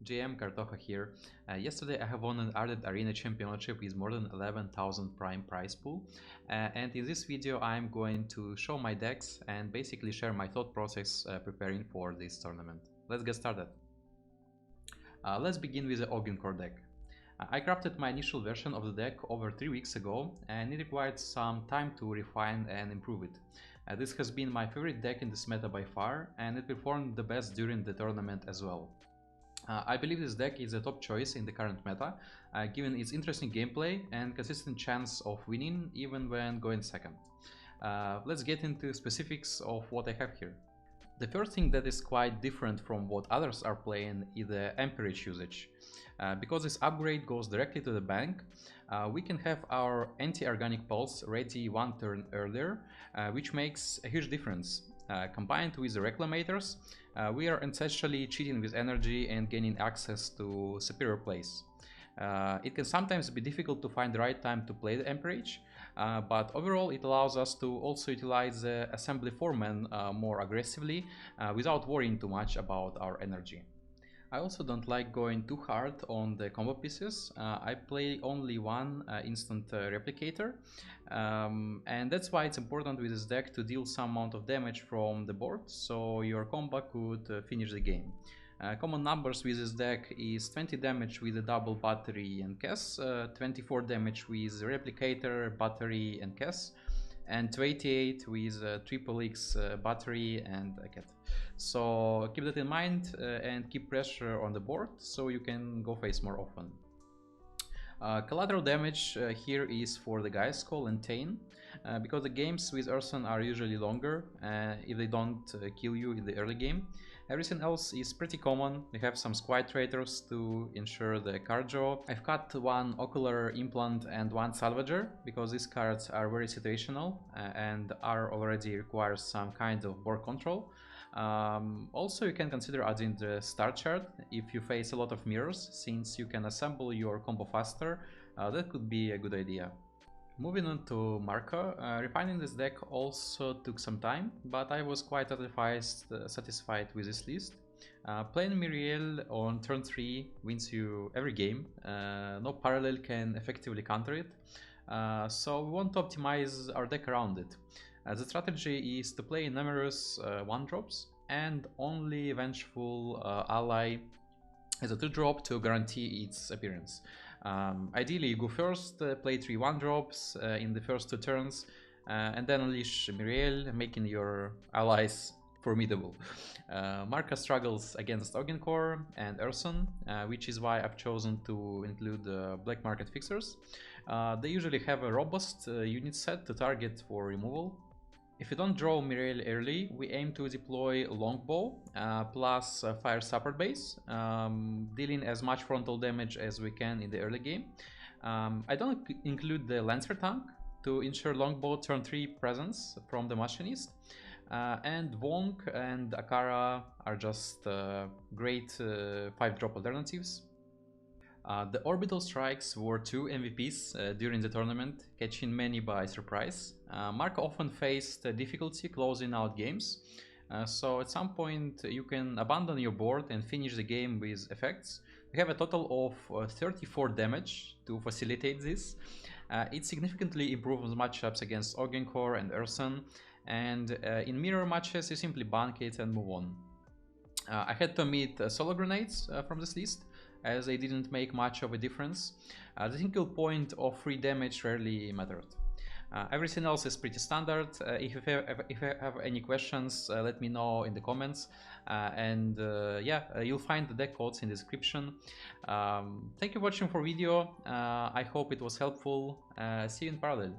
JM Kartocha here. Yesterday I have won an Ardent Arena Championship with more than 11,000 prime prize pool, and in this video I'm going to show my decks and basically share my thought process preparing for this tournament. Let's get started. Let's begin with the Augencore deck. I crafted my initial version of the deck over 3 weeks ago, and it required some time to refine and improve it. This has been my favorite deck in this meta by far, and it performed the best during the tournament as well. I believe this deck is a top choice in the current meta, given its interesting gameplay and consistent chance of winning even when going second. Let's get into specifics of what I have here. The first thing that is quite different from what others are playing is the amperage usage. Because this upgrade goes directly to the bank, we can have our anti-organic pulse ready one turn earlier, which makes a huge difference. Combined with the reclamators, we are essentially cheating with energy and gaining access to superior plays. It can sometimes be difficult to find the right time to play the amperage, but overall it allows us to also utilize the assembly foreman more aggressively without worrying too much about our energy. I also don't like going too hard on the combo pieces. I play only one instant replicator, and that's why it's important with this deck to deal some amount of damage from the board, so your combo could finish the game. Common numbers with this deck is 20 damage with a double battery and Kess, 24 damage with replicator, battery and Kess, and 28 with triple X battery and a cat. So keep that in mind and keep pressure on the board so you can go face more often. Collateral damage here is for the guys Skull and Tain, because the games with Urson are usually longer if they don't kill you in the early game. Everything else is pretty common. We have some squad traders to ensure the card draw. I've cut one Ocular Implant and one Salvager because these cards are very situational and are already require some kind of board control. Also, you can consider adding the Star Chart if you face a lot of mirrors, since you can assemble your combo faster. That could be a good idea. Moving on to Marco, refining this deck also took some time, but I was quite satisfied with this list. Playing Miriel on turn 3 wins you every game. No parallel can effectively counter it, so we want to optimize our deck around it. The strategy is to play numerous 1-drops and only Vengeful Ally as a 2-drop to guarantee its appearance. Ideally, you go first, play 3 1-drops in the first 2 turns, and then unleash Miriel, making your allies formidable. Marco struggles against Augencore and Urson, which is why I've chosen to include black market fixers. They usually have a robust unit set to target for removal. If you don't draw Miriel early, we aim to deploy Longbow plus Fire Support Base, dealing as much frontal damage as we can in the early game. I don't include the Lancer tank to ensure Longbow turn 3 presence from the Machinist, and Wong and Akara are just great 5-drop alternatives. The Orbital Strikes were 2 MVPs during the tournament, catching many by surprise. Marco often faced difficulty closing out games, so at some point you can abandon your board and finish the game with effects. We have a total of 34 damage to facilitate this. It significantly improves matchups against Augencore and Urson, and in mirror matches you simply bank it and move on. I had to omit Solo Grenades from this list, as they didn't make much of a difference. The single point of free damage rarely mattered. Everything else is pretty standard. If you have any questions, let me know in the comments. You'll find the deck codes in the description. Thank you for watching for video. I hope it was helpful. See you in parallel.